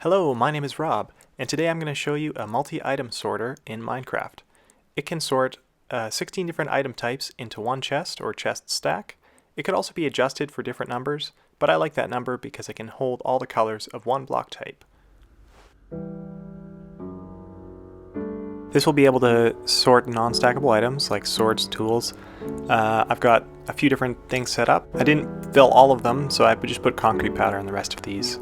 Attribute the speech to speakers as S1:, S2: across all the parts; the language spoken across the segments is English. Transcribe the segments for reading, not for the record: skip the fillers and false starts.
S1: Hello, my name is Rob, and today I'm going to show you a multi-item sorter in Minecraft. It can sort 16 different item types into one chest or chest stack. It could also be adjusted for different numbers, but I like that number because it can hold all the colors of one block type. This will be able to sort non-stackable items like swords, tools. I've got a few different things set up. I didn't fill all of them, so I just put concrete powder in the rest of these.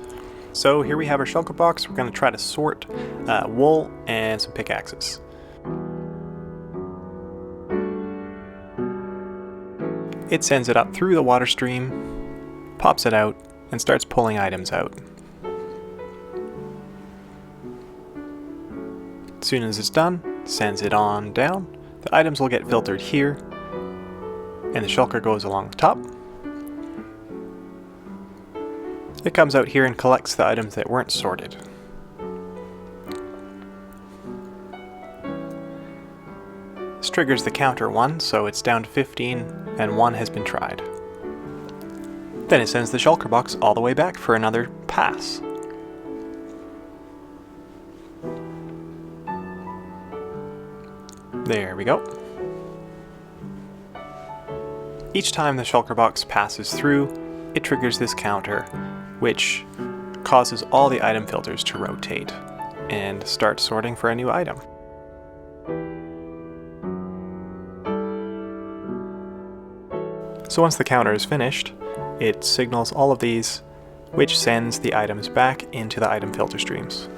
S1: So here we have our shulker box. We're going to try to sort wool and some pickaxes. It sends it up through the water stream, pops it out, and starts pulling items out. As soon as it's done, sends it on down. The items will get filtered here, and the shulker goes along the top. It comes out here and collects the items that weren't sorted. This triggers the counter 1, so it's down to 15, and 1 has been tried. Then it sends the shulker box all the way back for another pass. There we go. Each time the shulker box passes through, it triggers this counter, which causes all the item filters to rotate and start sorting for a new item. So once the counter is finished, it signals all of these, which sends the items back into the item filter streams.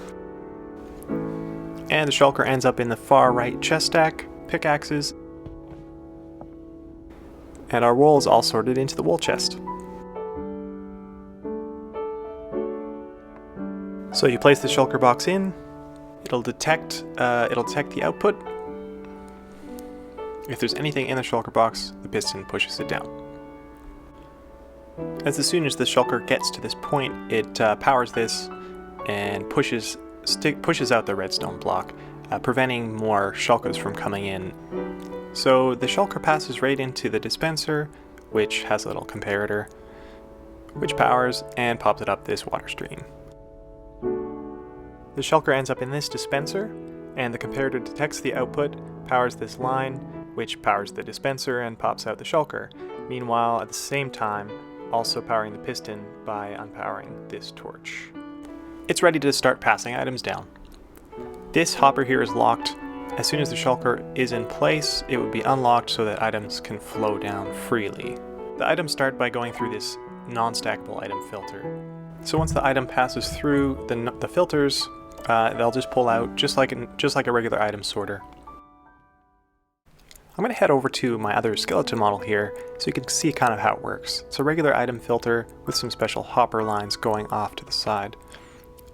S1: And the shulker ends up in the far right chest stack, pickaxes, and our wool is all sorted into the wool chest. So you place the shulker box in, it'll detect the output. If there's anything in the shulker box, the piston pushes it down. As soon as the shulker gets to this point, it powers this and pushes out the redstone block, preventing more shulkers from coming in. So the shulker passes right into the dispenser, which has a little comparator, which powers and pops it up this water stream. The shulker ends up in this dispenser, and the comparator detects the output, powers this line, which powers the dispenser and pops out the shulker. Meanwhile, at the same time, also powering the piston by unpowering this torch. It's ready to start passing items down. This hopper here is locked. As soon as the shulker is in place, it would be unlocked so that items can flow down freely. The items start by going through this non-stackable item filter. So once the item passes through the filters, they'll just pull out just like a regular item sorter. I'm going to head over to my other skeleton model here so you can see kind of how it works. It's a regular item filter with some special hopper lines going off to the side.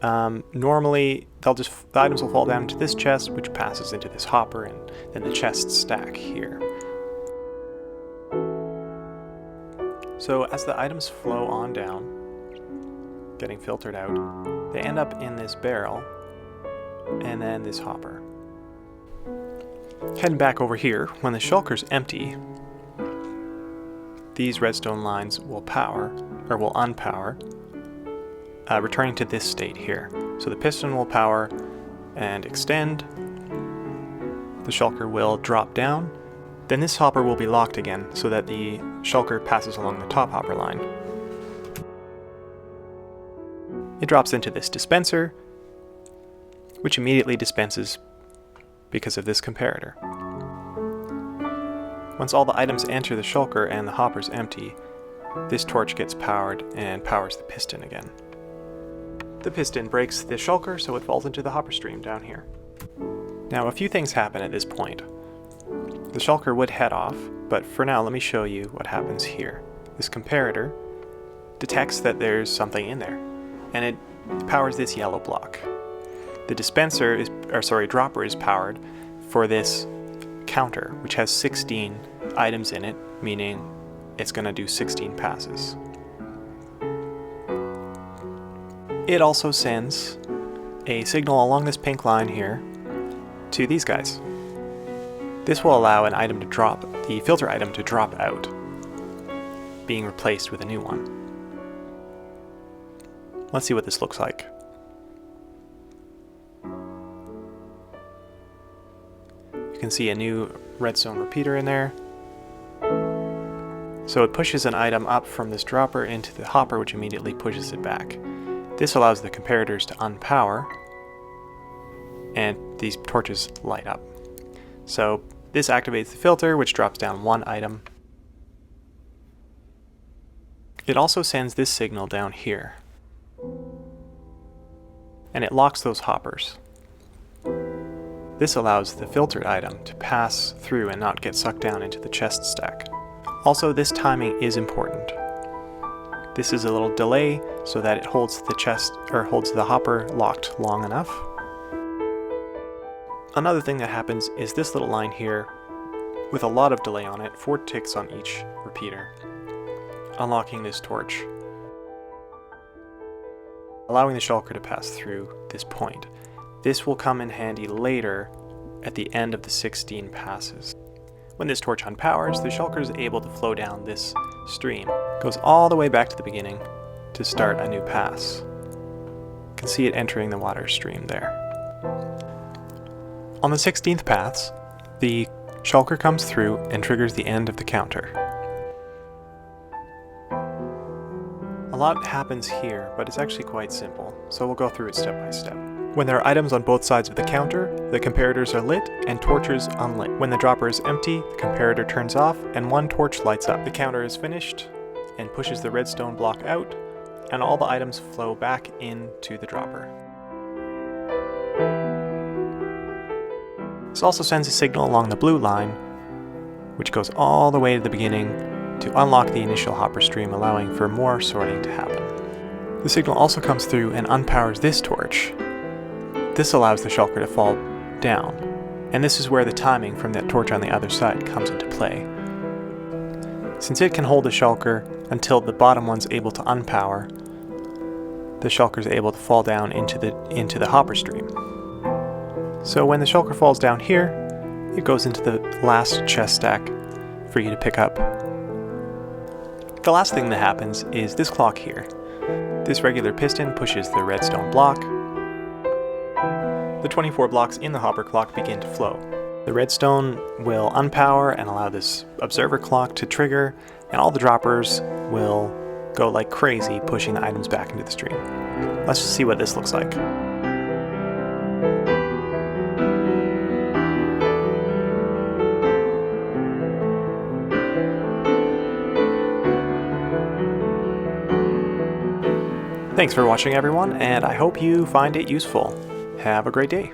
S1: Normally, the items will fall down into this chest, which passes into this hopper, and then the chests stack here. So as the items flow on down, getting filtered out, they end up in this barrel, and then this hopper. Heading back over here, when the shulker's empty, these redstone lines will unpower, returning to this state here. So the piston will power and extend, the shulker will drop down, then this hopper will be locked again so that the shulker passes along the top hopper line. It drops into this dispenser, which immediately dispenses because of this comparator. Once all the items enter the shulker and the hopper's empty, this torch gets powered and powers the piston again. The piston breaks the shulker so it falls into the hopper stream down here. Now a few things happen at this point. The shulker would head off, but for now let me show you what happens here. This comparator detects that there's something in there, and it powers this yellow block. The dropper is powered for this counter, which has 16 items in it, meaning it's going to do 16 passes. It also sends a signal along this pink line here to these guys. This will allow an item to drop, the filter item to drop out, being replaced with a new one. Let's see what this looks like. You can see a new redstone repeater in there. So it pushes an item up from this dropper into the hopper, which immediately pushes it back. This allows the comparators to unpower, and these torches light up. So this activates the filter, which drops down one item. It also sends this signal down here, and it locks those hoppers. This allows the filtered item to pass through and not get sucked down into the chest stack. Also, this timing is important. This is a little delay so that it holds the chest, or holds the hopper locked long enough. Another thing that happens is this little line here with a lot of delay on it, 4 ticks on each repeater, unlocking this torch, allowing the shulker to pass through this point. This will come in handy later at the end of the 16 passes. When this torch unpowers, the shulker is able to flow down this stream. It goes all the way back to the beginning to start a new pass. You can see it entering the water stream there. On the 16th pass, the shulker comes through and triggers the end of the counter. A lot happens here, but it's actually quite simple, so we'll go through it step by step. When there are items on both sides of the counter, the comparators are lit and torches unlit. When the dropper is empty, the comparator turns off and one torch lights up. The counter is finished and pushes the redstone block out, and all the items flow back into the dropper. This also sends a signal along the blue line, which goes all the way to the beginning to unlock the initial hopper stream, allowing for more sorting to happen. The signal also comes through and unpowers this torch. This allows the shulker to fall down, and this is where the timing from that torch on the other side comes into play. Since it can hold the shulker until the bottom one's able to unpower, the shulker is able to fall down into the hopper stream. So when the shulker falls down here, it goes into the last chest stack for you to pick up. The last thing that happens is this clock here. This regular piston pushes the redstone block. The 24 blocks in the hopper clock begin to flow. The redstone will unpower and allow this observer clock to trigger, and all the droppers will go like crazy, pushing the items back into the stream. Let's just see what this looks like. Thanks for watching, everyone, and I hope you find it useful. Have a great day.